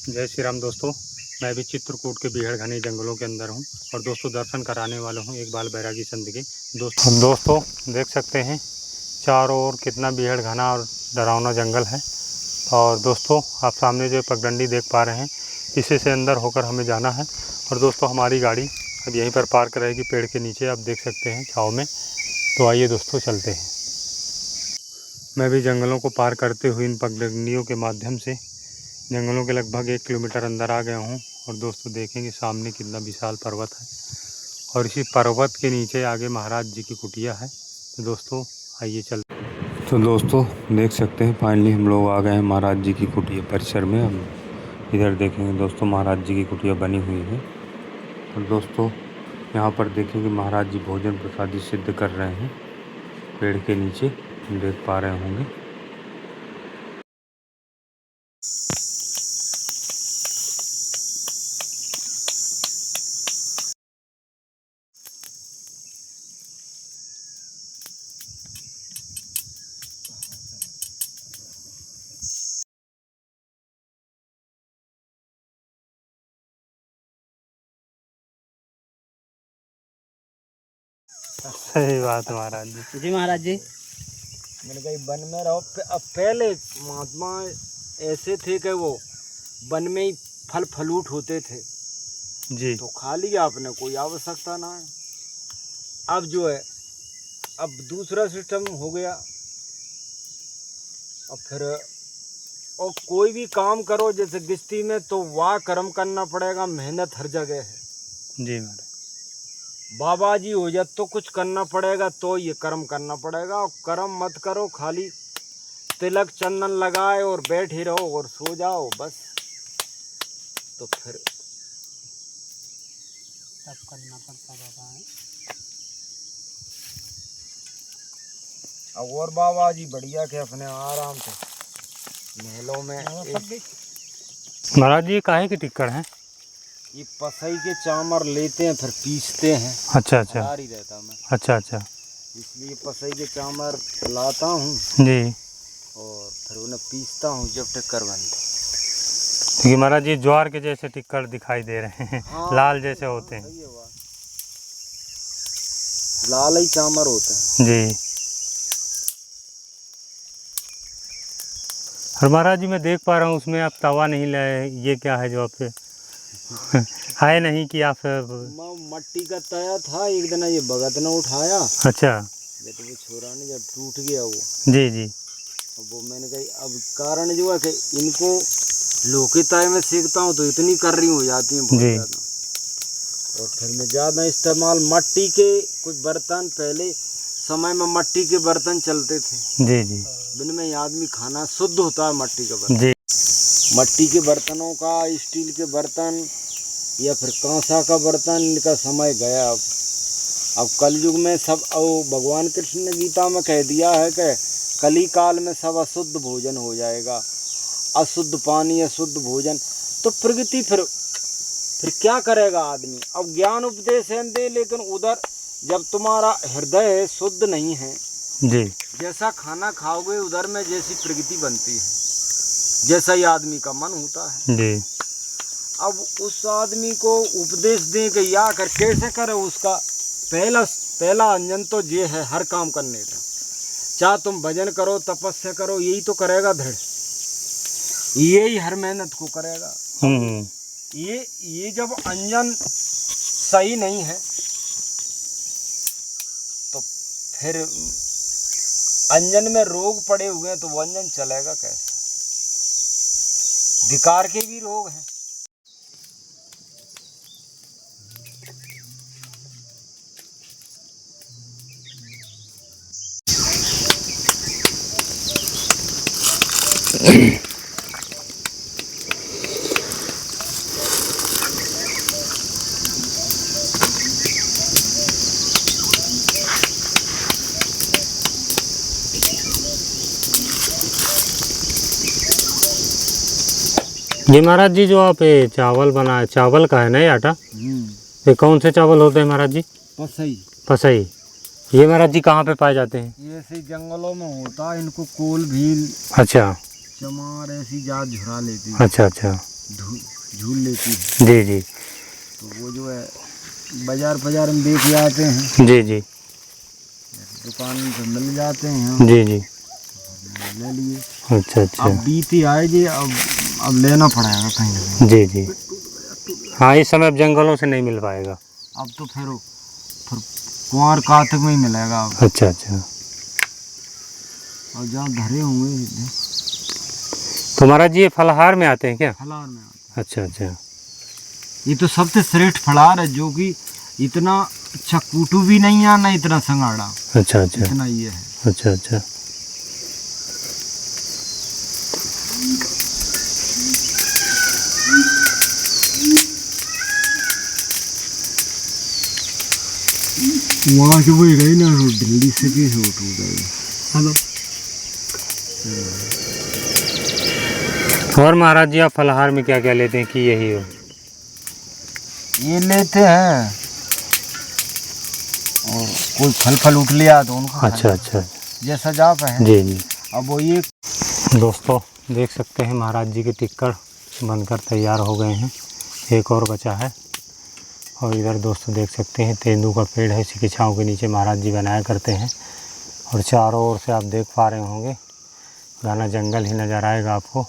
जय श्री राम दोस्तों, मैं भी चित्रकूट के बीहड़ घने जंगलों के अंदर हूं और दोस्तों दर्शन कराने वाला हूं एक बाल बैरागी संत के। दोस्तों देख सकते हैं चारों ओर कितना बीहड़ घना और डरावना जंगल है। और दोस्तों आप सामने जो पगडंडी देख पा रहे हैं, इसी से अंदर होकर हमें जाना है। और दोस्तों हमारी गाड़ी अब यहीं पर पार्क रहेगी पेड़ के नीचे, आप देख सकते हैं छाँव में। तो आइए दोस्तों चलते हैं। मैं भी जंगलों को पार करते हुए इन पगडंडियों के माध्यम से जंगलों के लगभग 1 किलोमीटर अंदर आ गया हूँ। और दोस्तों देखेंगे सामने कितना विशाल पर्वत है और इसी पर्वत के नीचे आगे महाराज जी की कुटिया है। तो दोस्तों आइए चलते हैं। तो दोस्तों देख सकते हैं फाइनली हम लोग आ गए हैं महाराज जी की कुटिया परिसर में। हम इधर देखेंगे दोस्तों महाराज जी की कुटिया बनी हुई है। और दोस्तों यहाँ पर देखेंगे महाराज जी भोजन प्रसादी सिद्ध कर रहे हैं पेड़ के नीचे, देख पा रहे होंगे। सही बात है महाराज जी। जी महाराज जी। मैंने कहा वन में रहो। अब पहले महात्मा ऐसे थे कि वो वन में ही फल फलूट होते थे जी। तो खा लिया आपने, कोई आवश्यकता ना है। अब जो है अब दूसरा सिस्टम हो गया। अब फिर और कोई भी काम करो जैसे गृहस्थी में तो वाह कर्म करना पड़ेगा, मेहनत हर जगह है जी महाराज। बाबा जी हो जाए तो कुछ करना पड़ेगा, तो ये कर्म करना पड़ेगा। और कर्म मत करो, खाली तिलक चंदन लगाए और बैठे रहो और सो जाओ बस, तो फिर सब करना पड़ता बाबा है। और बाबा जी बढ़िया के अपने आराम से महलों में महाराज जी काहे की टिक्कड़ है? ये पसई के चामर लेते हैं फिर पीसते हैं। अच्छा अच्छा ही रहता मैं, अच्छा अच्छा इसलिए पसई के चामर लाता हूँ जी। और फिर उन्हें पीसता हूँ जब टिक्कर बनते। क्योंकि महाराज जी ज्वार के जैसे टिक्कड़ दिखाई दे रहे हैं। हाँ, लाल जैसे होते हैं लाल ही चामर होते हैं जी। और महाराज जी मैं देख पा रहा हूँ उसमें आप तवा नहीं लाए, ये क्या है जो आप है नहीं कि आप मट्टी का तया था, एक दिन ये भगत ने उठाया। अच्छा जब वो छोरा ने जब टूट गया वो जी जी। अब वो मैंने कही अब कारण जो है कि इनको लोके तय में सेकता हूँ तो इतनी कर्री हो जाती है बहुत ज़्यादा। और फिर मैं ज़्यादा इस्तेमाल मट्टी के कुछ बर्तन, पहले समय में मट्टी के बर्तन चलते थे जी जी। जिनमें आदमी खाना शुद्ध होता है मट्टी का बर्तन जी। मट्टी के बर्तनों का, स्टील के बर्तन या फिर कांसा का बर्तन, इनका समय गया। अब कलयुग में सब, भगवान कृष्ण ने गीता में कह दिया है कि कली काल में सब अशुद्ध भोजन हो जाएगा, अशुद्ध पानी अशुद्ध भोजन। तो प्रकृति फिर क्या करेगा आदमी? अब ज्ञान उपदेश है दे, लेकिन उधर जब तुम्हारा हृदय शुद्ध नहीं है जी, जैसा खाना खाओगे उधर में जैसी प्रकृति बनती है, जैसा ही आदमी का मन होता है जी। अब उस आदमी को उपदेश दें कि या कर कैसे करे, उसका पहला अंजन तो ये है हर काम करने का। चाहे तुम भजन करो, तपस्या करो, यही तो करेगा दृढ़, यही हर मेहनत को करेगा। ये जब अंजन सही नहीं है तो फिर अंजन में रोग पड़े हुए हैं तो वो अंजन चलेगा कैसे? विकार के भी रोग हैं। ये महाराज जी जो आप ये चावल बनाए, चावल का है ना ये आटा? ये कौन से चावल होते हैं महाराज जी? पसई। पसई। ये महाराज जी कहाँ पे पाए जाते हैं? ये ऐसे जंगलों में होता है, इनको कोल भील, अच्छा, चमार ऐसी जात झुरा लेती है। अच्छा अच्छा। झूल लेती है। जी जी। तो वो जो है बाजार में देख जाते हैं, जी जी। दुकान पे मिल जाते हैं, जी जी। ले लिए। अच्छा अच्छा। अब बीती आए जी, अब लेना पड़ेगा कहीं ना कहीं। जी जी। हाँ, इस समय अब जंगलों से नहीं मिल पाएगा। अब तो फिर कुंवर कार्तिक में ही मिलेगा अब। अच्छा अच्छा। और जहाँ धरे होंगे तो महाराज जी ये फलाहार में आते हैं क्या? फलाहार में आते अच्छा अच्छा। हैं। ये तो सबसे श्रेष्ठ फलाहार है, जो कि इतना अच्छा कूटू भी नहीं है, ना इतना संगाड़ा। अच्छा अच्छा। इतना ये है। अच्छा अच्छा। वहाँ से वही गई ना, दिल्ली से भी शूट हो गई। हेलो। और महाराज जी आप फलाहार में क्या क्या लेते हैं कि यही हो? ये लेते हैं और कोई फल उठ लिया तो उनको अच्छा अच्छा। जैसा जाप है। जी जी। अब वो ये दोस्तों देख सकते हैं महाराज जी के टिक्कर बनकर तैयार हो गए हैं, एक और बचा है। और इधर दोस्तों देख सकते हैं तेंदू का पेड़ है, इसी की छाँव के नीचे महाराज जी बनाया करते हैं। और चारों ओर से आप देख पा रहे होंगे घना जंगल ही नज़र आएगा आपको।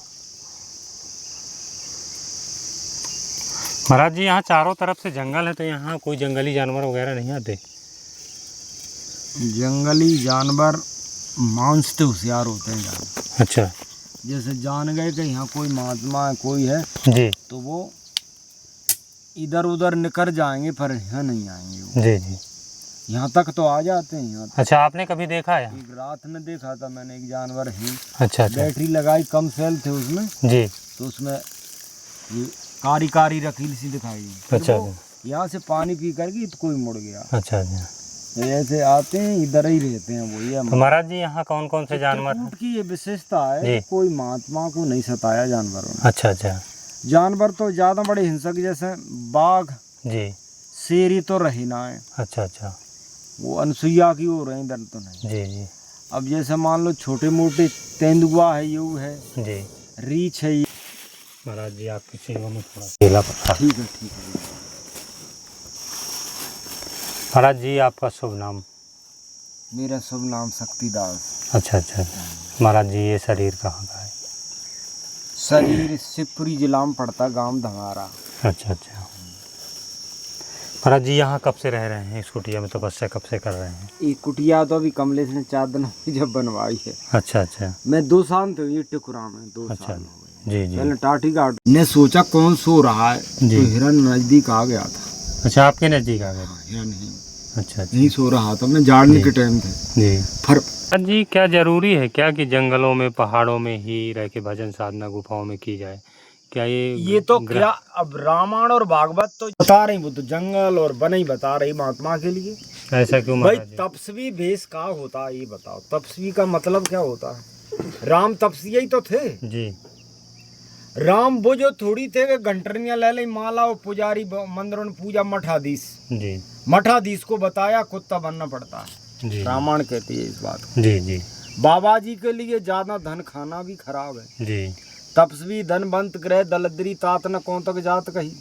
महाराज जी यहाँ चारों तरफ से जंगल है, तो यहाँ कोई जंगली जानवर वगैरह नहीं आते? जंगली जानवर मांस से होशियार होते हैं ज़्यादा। अच्छा। जैसे जान गए कि यहाँ कोई महात्मा है, कोई है, जी तो वो इधर उधर निकल जाएंगे, पर यहाँ नहीं आएंगे वो। जी जी। यहाँ तक तो आ जाते हैं। यहाँ अच्छा, आपने कभी देखा है? एक रात में देखा था मैंने, एक जानवर है। अच्छा अच्छा। बैटरी लगाई, कम सेल थे उसमें, जी। तो उसमें ये कारी कारी रकील सी दिखाई। अच्छा। यहाँ से पानी पी करके तो कोई मुड़ गया। अच्छा अच्छा। तो ऐसे आते हैं, इधर ही रहते हैं वो। ये तो महाराज जी यहाँ कौन कौन से जानवर हैं? चित्रकूट की ये विशेषता है जी। कि कोई महात्मा को नहीं सताया जानवरों ने। अच्छा अच्छा। जानवर तो ज़्यादा बड़े हिंसक, जैसे बाघ जी। शेर, ये तो रही ना है। अच्छा अच्छा। वो अनसुईया की हो रहे हैं, इधर तो नहीं। जी जी। अब जैसे मान लो छोटे मोटे तेंदुआ है, यू है, जी। रीछ है। महाराज जी आपकी सेवा में थोड़ा केला पत्ता। ठीक है ठीक है। महाराज जी आपका शुभ नाम? मेरा शुभ नाम शक्तिदास। अच्छा अच्छा। महाराज जी ये शरीर कहाँ का है? शरीर शिवपुरी जिला में पड़ता, गांव धंगारा। अच्छा अच्छा। महाराज जी यहाँ कब से रह रहे हैं? इस कुटिया में तपस्या कब से कर रहे हैं? ये कुटिया तो अभी कमलेश ने 4 दिन जब बनवाई है। अच्छा अच्छा। मैं 2 साल तो ये टिकुरा में 2 अच्छा। साल हो गए। जी जी। पहले टाटी गार्ड ने सोचा कौन सो रहा है, जी। तो हिरन नजदीक आ गया था। अच्छा, आपके नज़दीक आ गए? हिरन ही अच्छा अच्छा। नहीं सो रहा था, मैं झाड़ने के टाइम थे। जी। फिर महाराज जी क्या जरूरी है क्या कि जंगलों में पहाड़ों में ही रह के भजन साधना गुफाओं में की जाए? क्या ये तो क्या, अब रामायण और भागवत तो बता रही, वो तो जंगल और वन ही बता रही महात्मा के लिए। ऐसा क्यों भाई महाराज जी? तपस्वी भेष का होता है, ये बताओ। तपस्वी का मतलब क्या होता है? राम तपस्वी ही तो थे। जी। राम वो जो थोड़ी थे कि घंटरियां ले ली, माला और पुजारी मंदिरों में पूजा, मठाधीश। जी। मठाधीश को बताया कुत्ता बनना पड़ता है। जी। रामायण कहती है इस बात को। जी जी। बाबा जी के लिए ज्यादा धन खाना भी खराब है। जी। तपस्वी धनवंत ग्रह दलदरी तात न कौन तक जात कही।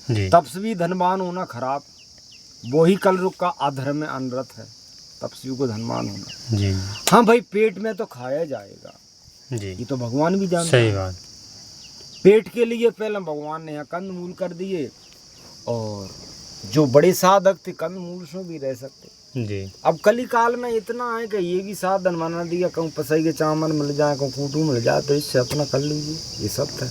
जी। तपस्वी धनवान होना खराब, वो ही कल रुक का अधर्म में अनरत है, तपस्वी को धनवान होना। जी। हाँ भाई, पेट में तो खाया जाएगा, जी। ये तो भगवान भी जानते सही हैं। बात। पेट के लिए पहले भगवान ने यहाँ कंदमूल कर दिए, और जो बड़े साधक थे कंदमूल से भी रह सकते। जी। अब कली काल में इतना है कि ये भी साधन बना दिया, कहूँ पसई के चावल मिल जाए, कहूँ कूटू मिल जाए, तो इससे अपना कर लीजिए, ये सब था।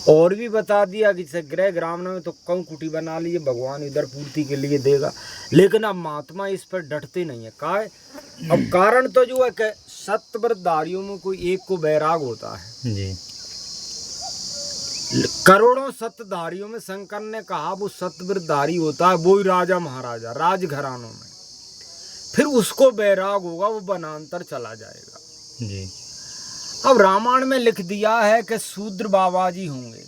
और भी बता दिया कि जैसे ग्रह ग्रामण में तो कहूँ कुटी बना लीजिए, भगवान इधर पूर्ति के लिए देगा। लेकिन अब महात्मा इस पर डटते नहीं है। का है? अब कारण तो जो है कि सत्व्रतधारियों में कोई एक को बैराग होता है। जी। करोड़ों सत्धारियों में शंकर ने कहा वो सत्व्रतधारी होता है, वो ही राजा महाराजा राजघरानों में। फिर उसको बैराग होगा, वो वनांतर चला जाएगा। जी। अब रामायण में लिख दिया है कि शूद्र बाबा जी होंगे,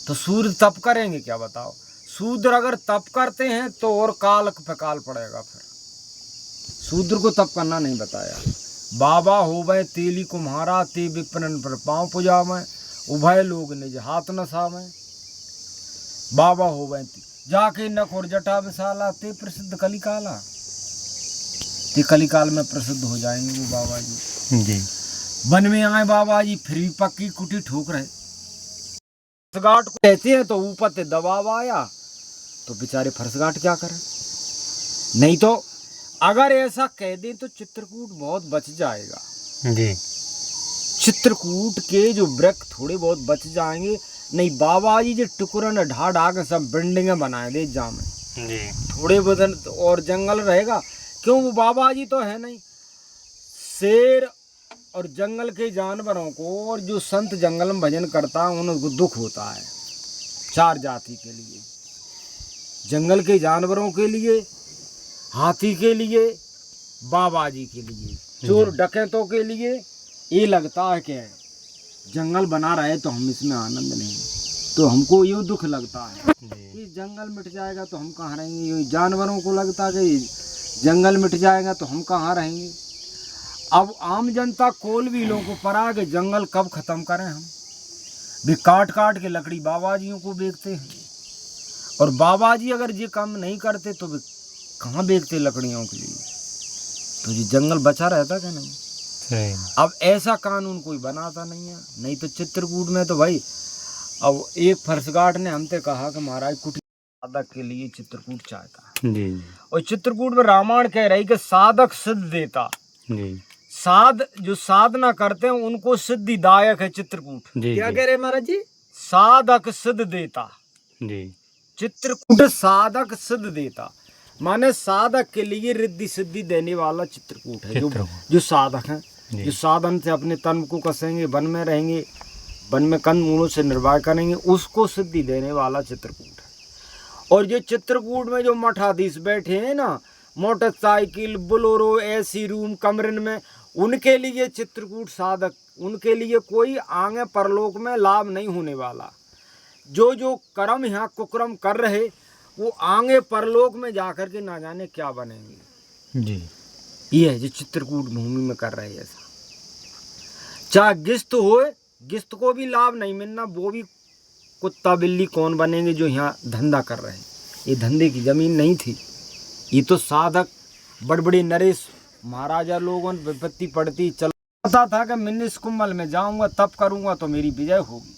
तो शूद्र तप करेंगे क्या बताओ? शूद्र अगर तप करते हैं तो और काल पे काल पड़ेगा। फिर शूद्र को तप करना नहीं बताया। बाबा हो गए तेली कुम्हारा, ते विपणन पर पाँव पुजावे, उभय लोग निज हाथ न सावे, बाबा हो बैती जाके नखोर जटा विशाला, ते प्रसिद्ध कलिकाला। ते कलिकाल में प्रसिद्ध हो जाएंगे वो बाबा जी। जी। वन में आए बाबा जी, फिर भी पक्की कुटी ठोक रहे। फरसगाट को कहते हैं तो ऊपर से दबाव आया तो बेचारे फरसगाट क्या करें। नहीं तो अगर ऐसा कह दें तो चित्रकूट बहुत बच जाएगा। जी। चित्रकूट के जो वृक्ष थोड़े बहुत बच जाएंगे। नहीं बाबा जी जो टुकड़न ढा ढा के सब बिल्डिंगें बनाए दे जामे, जी। थोड़े बदन और जंगल रहेगा। क्यों, वो बाबा जी तो है नहीं। शेर और जंगल के जानवरों को, और जो संत जंगल में भजन करता है उनको दुख होता है। चार जाति के लिए, जंगल के जानवरों के लिए, हाथी के लिए, बाबा जी के लिए, चोर डकैतों के लिए ये लगता है कि जंगल बना रहे तो हम इसमें आनंद नहीं, तो हमको ये दुख लगता है कि जंगल मिट जाएगा तो हम कहाँ रहेंगे। जानवरों को लगता है कि जंगल मिट जाएगा तो हम कहाँ रहेंगे। अब आम जनता कोल भी लोगों को पड़ा कि जंगल कब खत्म करें हम। भी काट काट के लकड़ी बाबा जियों को बेचते हैं, और बाबा जी अगर ये काम नहीं करते तो वे कहाँ बेचते लकड़ियों के लिए। तो ये जंगल बचा रहता कि नहीं। सही। अब ऐसा कानून कोई बनाता नहीं है। नहीं तो चित्रकूट में तो भाई, अब एक फरसगाट ने हमसे कहा कि महाराज कुटी साधक के लिए चित्रकूट चाहता। जी। और चित्रकूट में रामायण कह रही कि साधक सिद्ध देता। जी। जो साधना करते हैं उनको सिद्धिदायक है चित्रकूट। जी। क्या कह रहे महाराज जी, साधक सिद्ध देता। जी। चित्रकूट साधक सिद्ध देता, माने साधक के लिए रिद्धि सिद्धि देने वाला चित्रकूट है। जो साधक हैं, जो साधन से अपने तन को कसेंगे, वन में रहेंगे, वन में कंद मूलों से निर्वाह करेंगे, उसको सिद्धि देने वाला चित्रकूट है। और जो चित्रकूट में जो मठाधीश बैठे हैं ना, मोटरसाइकिल, बोलेरो, एसी रूम, कमरन में, उनके लिए चित्रकूट साधक, उनके लिए कोई आगे परलोक में लाभ नहीं होने वाला। जो कर्म यहाँ कुकर्म कर रहे वो आगे परलोक में जाकर के ना जाने क्या बनेंगे। जी। ये है जो चित्रकूट भूमि में कर रहे हैं ऐसा। चाहे गिस्त हो, गिस्त को भी लाभ नहीं मिलना, वो भी कुत्ता बिल्ली कौन बनेंगे जो यहाँ धंधा कर रहे हैं। ये धंधे की जमीन नहीं थी, ये तो साधक बड़े बड़े नरेश महाराजा लोगों ने विपत्ति पड़ती चल पता था कि मैं निष्कुंभल में जाऊंगा तब करूंगा तो मेरी विजय होगी।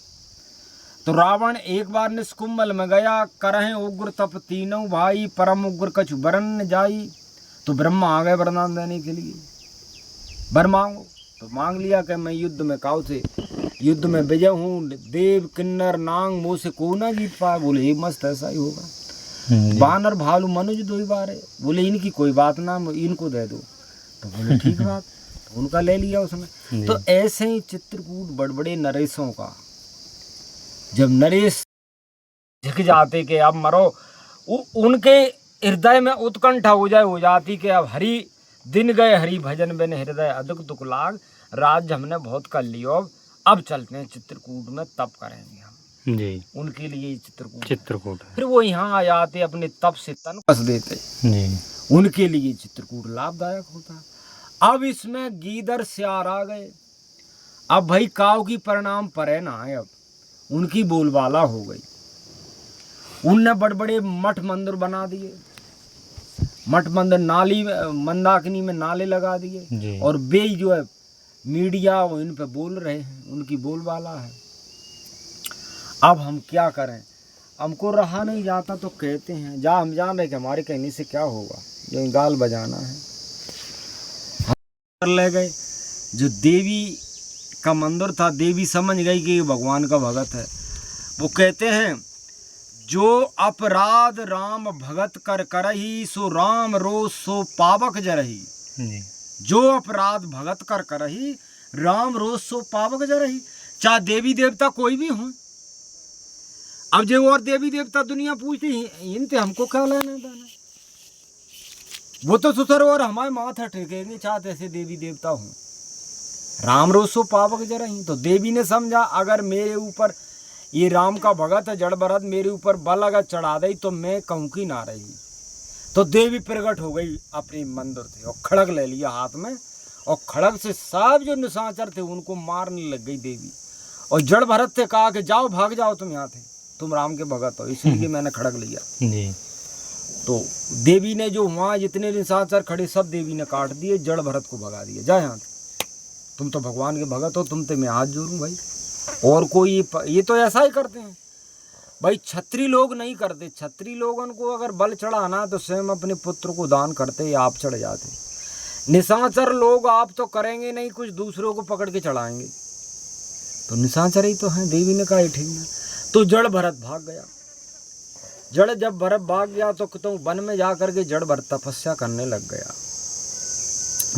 तो रावण एक बार निष्कुंभल में गया, करहे उग्र तप तीनों भाई, परम उग्र कछु वरन न जाई। तो ब्रह्मा आ गए वरदान देने के लिए, वर मांगो। तो मांग लिया कि मैं युद्ध में काउ से युद्ध में विजय हूँ, देव किन्नर नांग मोह से को ना जीत पाए। बोले ये मस्त ऐसा ही होगा। बानर भालू मनुज दो ही बार है। बोले इनकी कोई बात ना, इनको दे दो। तो बोले ठीक बात, तो उनका ले लिया उसने। तो ऐसे ही चित्रकूट बड़े बड़े नरेशों का, जब नरेश झिक जाते कि अब मरो, उनके हृदय में उत्कंठा हो जाती कि अब हरि दिन गए हरि भजन बिन हृदय अधिक दुख लाग, राज्य हमने बहुत कर लियो, अब चलते हैं चित्रकूट में तप करेंगे हम। जी। उनके लिए चित्रकूट फिर वो यहाँ आ जाते, अपने तप से तन कस देते। जी। उनके लिए चित्रकूट लाभदायक होता है। अब इसमें गीदड़ सियार आ गए। अब भाई काव की परिणाम परे ना है, अब उनकी बोलबाला हो गई। उनने बड़े बड़े मठ मंदिर बना दिए, मठ मंदिर, नाली मंदाकिनी में नाले लगा दिए, और वे जो है मीडिया वो इन पे बोल रहे हैं, उनकी बोलबाला है। अब हम क्या करें, हमको रहा नहीं जाता तो कहते हैं जा, हम जान रहे कि हमारे कहने से क्या होगा, जो गाल बजाना है। हम ले गए, जो देवी का मंदिर था, देवी समझ गई कि ये भगवान का भगत है। वो कहते हैं जो अपराध राम भगत कर करही, सो राम रोष सो पावक जरही। जो अपराध भगत कर करही, राम रोष सो पावक जरही। चाहे देवी देवता कोई भी हो। अब जो और देवी देवता दुनिया पूछती इनसे हमको क्या लेना देना, वो तो सुसर और हमारे माथा टेकेंगे चाहते ऐसे देवी देवता हो। राम रोसो पावक जरही। तो देवी ने समझा अगर मेरे ऊपर ये राम का भगत है जड़ भरत मेरे ऊपर बल अगर चढ़ा दई तो मैं कहूँ की ना रही। तो देवी प्रकट हो गई अपने मंदिर से और खड़ग ले लिया हाथ में, और खड़ग से सब जो निशाचर थे उनको मारने लग गई देवी। और जड़ भरत से कहा कि जाओ भाग जाओ तुम यहाँ थे, तुम राम के भगत हो, इसलिए मैंने खड़ग लिया। जी। तो देवी ने जो वहाँ जितने निशाचर खड़े सब देवी ने काट दिए, जड़ भरत को भगा दिया, जा यहाँ से, तुम तो भगवान के भगत हो, तुम तो मैं हाथ जोड़ूं भाई। और कोई ये तो ऐसा ही करते हैं भाई, क्षत्रिय लोग नहीं करते। क्षत्रिय लोगों को अगर बल चढ़ाना तो स्वयं अपने पुत्र को दान करते, आप चढ़ जाते। निशाचर लोग आप तो करेंगे नहीं, कुछ दूसरों को पकड़ के चढ़ाएंगे, तो निशाचर ही तो हैं। देवी ने कहा ठीक है। तो जड़ भरत भाग गया। जड़ जब भरत भाग गया तो वन में जा करके जड़ भरत तपस्या करने लग गया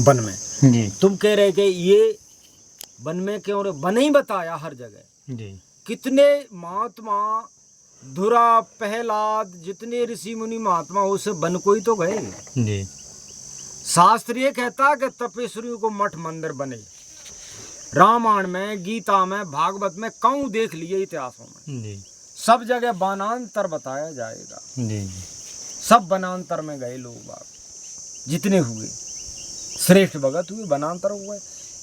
वन में। जी। तुम कह रहे कि ये वन में क्यों रहे, वन ही बताया हर जगह। जी। कितने महात्मा धुरा प्रहलाद जितने ऋषि मुनि महात्मा उस वन को ही तो गए। जी। शास्त्र ये कहता कि तपेश्वरियों को मठ मंदिर बने। रामायण में, गीता में, भागवत में कौं देख लिए इतिहासों में। जी। सब जगह वनांतर बताया जाएगा। जी। सब वनांतर में गए लोग बाग जितने हुए, श्रेष्ठ भगत हुए, वनांतर हुए।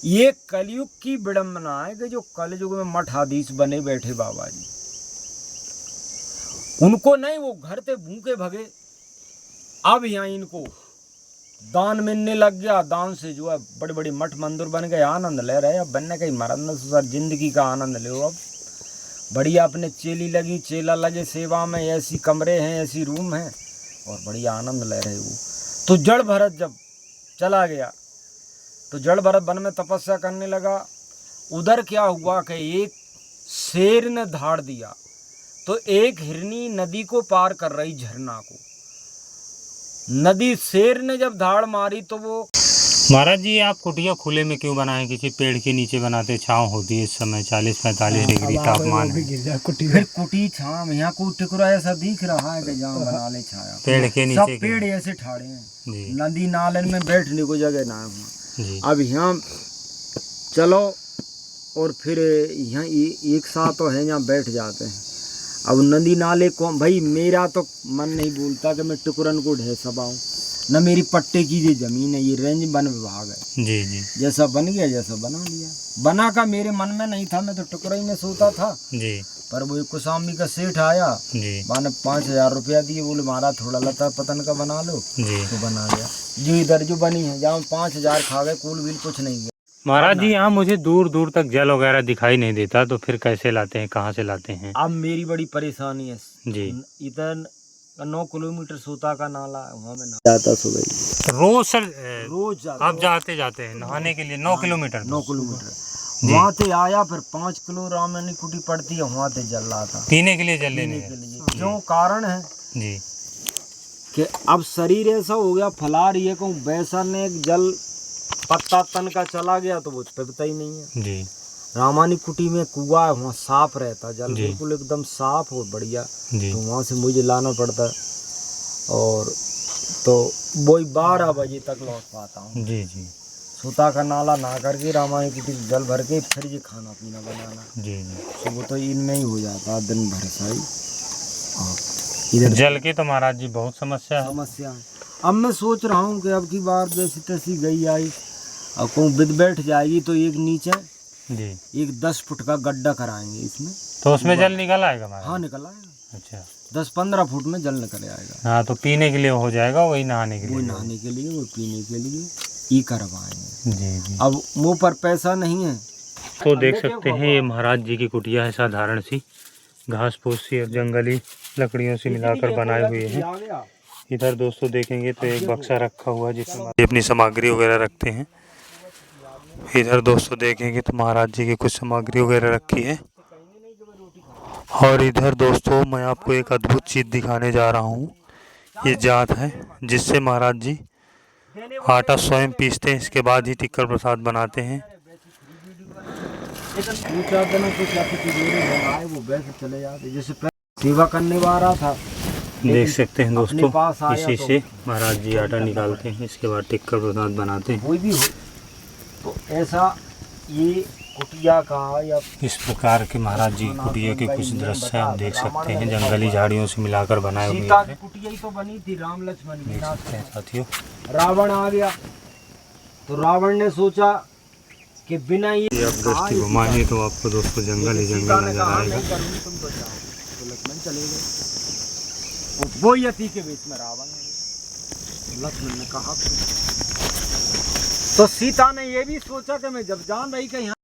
ये कलयुग की विडंबना है कि जो कलयुग में मठ आधीश बने बैठे बाबा जी, उनको नहीं, वो घर से भूखे भगे, अब यहाँ इनको दान मिलने लग गया। दान से जो है बड़े बड़े मठ मंदिर बन गए, आनंद ले रहे। अब बनने कहीं मरन सर जिंदगी का आनंद लो। अब बढ़िया अपने चेली लगी, चेला लगे सेवा में, ऐसी कमरे हैं, ऐसी रूम हैं, और बढ़िया आनंद ले रहे वो। तो जड़ भरत जब चला गया तो जड़ भरत वन में तपस्या करने लगा। उधर क्या हुआ कि एक शेर ने धाड़ दिया, तो एक हिरनी नदी को पार कर रही, झरना को, नदी शेर ने जब धाड़ मारी तो वो। महाराज जी, आप कुटिया खुले में क्यों बनाए? किसी पेड़ के नीचे बनाते, छाँव होती है इस समय 40-45 डिग्री तापमान है। फिर कुटी छाँव, यहाँ को टिकुरा ऐसा दिख रहा है कि जहाँ बना ले छाया, पेड़ के नीचे सब पेड़ ऐसे ठाड़े हैं, नदी नाले में बैठने को जगह ना है। अब यहाँ चलो और फिर यहाँ एक साथ तो है, यहाँ बैठ जाते हैं। अब नदी नाले को भाई मेरा तो मन नहीं बोलता कि मैं टुकरन को ढह सबाऊँ, न मेरी पट्टे की ये जमीन है, ये रेंज वन विभाग है। जी। जी। जैसा बन गया जैसा बना लिया। बना का मेरे मन में नहीं था, मैं तो टुकड़ा में सोता था। जी। पर वो कुसामी का सेठ आया, मैंने 5000 रुपया दिए, बोले मारा थोड़ा लता पतन का बना लो। जी। तो बना लिया। जो इधर जो बनी है, जहाँ 5000 खा गए, कुल बिल कुछ नहीं गया। महाराज जी, यहाँ मुझे दूर दूर तक जल वगैरह दिखाई नहीं देता, तो फिर कैसे लाते हैं, कहाँ से लाते हैं? अब मेरी बड़ी परेशानी है जी। इधर 9 किलोमीटर सोता का नाला है, वहाँ में जाता सुबह रोज सर, रोज आप जाते हैं नहाने के लिए 9 किलोमीटर? 9 किलोमीटर वहाँ से आया, फिर 5 किलो रामायणी कुटी पड़ती है, वहाँ से जल रहा था पीने के लिए, जल लेने के लिए। क्यों कारण है जी कि अब शरीर ऐसा हो गया, फलार ये कहूँ वैसा ने जल पत्ता तन का चला गया तो वो पिबता ही नहीं है जी। रामानी कुटी में कुआ है, वहाँ साफ रहता जल, बिल्कुल एकदम साफ और बढ़िया, तो वहाँ से मुझे लाना पड़ता। और तो वही 12 बजे तक लौट पाता हूँ जी। जी। सोता का नाला ना करके रामानी कुटी जल भर के फिर ये खाना पीना बनाना जी। तो वो तो इनमें ही हो जाता दिन भर साई। इधर जल की तो महाराज जी बहुत समस्या है। अब मैं सोच रहा हूँ कि अब की बार जैसी तैसी गई आई, अब कहूँ बिद बैठ जाएगी तो एक नीचे जी एक 10 फुट का गड्ढा कराएंगे इसमें, तो उसमें जल निकल आएगा? हाँ निकल आएगा। अच्छा, 10-15 फुट में जल निकल आएगा। हाँ, तो पीने के लिए हो जाएगा, वही नहाने के लिए? वही नहाने के लिए, वो पीने के लिए ही करवाएंगे जी। जी। अब मुँह पर पैसा नहीं है। तो देख सकते हैं ये महाराज जी की कुटिया है, साधारण सी घास फूस सी और जंगली लकड़ियों से मिलाकर बनाए हुए हैं। इधर दोस्तों देखेंगे तो एक बक्सा रखा हुआ है जिसमें अपनी सामग्री वगैरह रखते हैं। इधर दोस्तों देखेंगे तो महाराज जी की कुछ सामग्री वगैरह रखी है। और इधर दोस्तों मैं आपको एक अद्भुत चीज़ दिखाने जा रहा हूँ। ये जात है जिससे महाराज जी आटा स्वयं पीसते हैं, इसके बाद ही टिक्कर प्रसाद बनाते हैं। सेवा करने वाला था, देख सकते हैं दोस्तों, इसी से महाराज जी आटा निकालते हैं, इसके बाद टिक्कर प्रसाद बनाते हैं। कोई भी हो तो ऐसा ये कुटिया का या इस प्रकार के महाराज जी कुटिया के कुछ दृश्य आप देख सकते हैं, जंगली झाड़ियों से मिलाकर बनाए हुए हैं। कुटिया ही तो बनी थी राम लक्ष्मण की साथियों। रावण आ गया तो रावण ने सोचा कि बिना ये अब दृष्टि घुमाएंगे तो आपको दोस्तों जंगल ही जंगल नजर आएगा। नहीं करूँगी तुम तो जाओ, तो लक्ष्मण चले गए। वो यति के बीच में रावण है। लक्ष्मण ने कहा तो सीता ने ये भी सोचा कि मैं जब जान रही कि यहाँ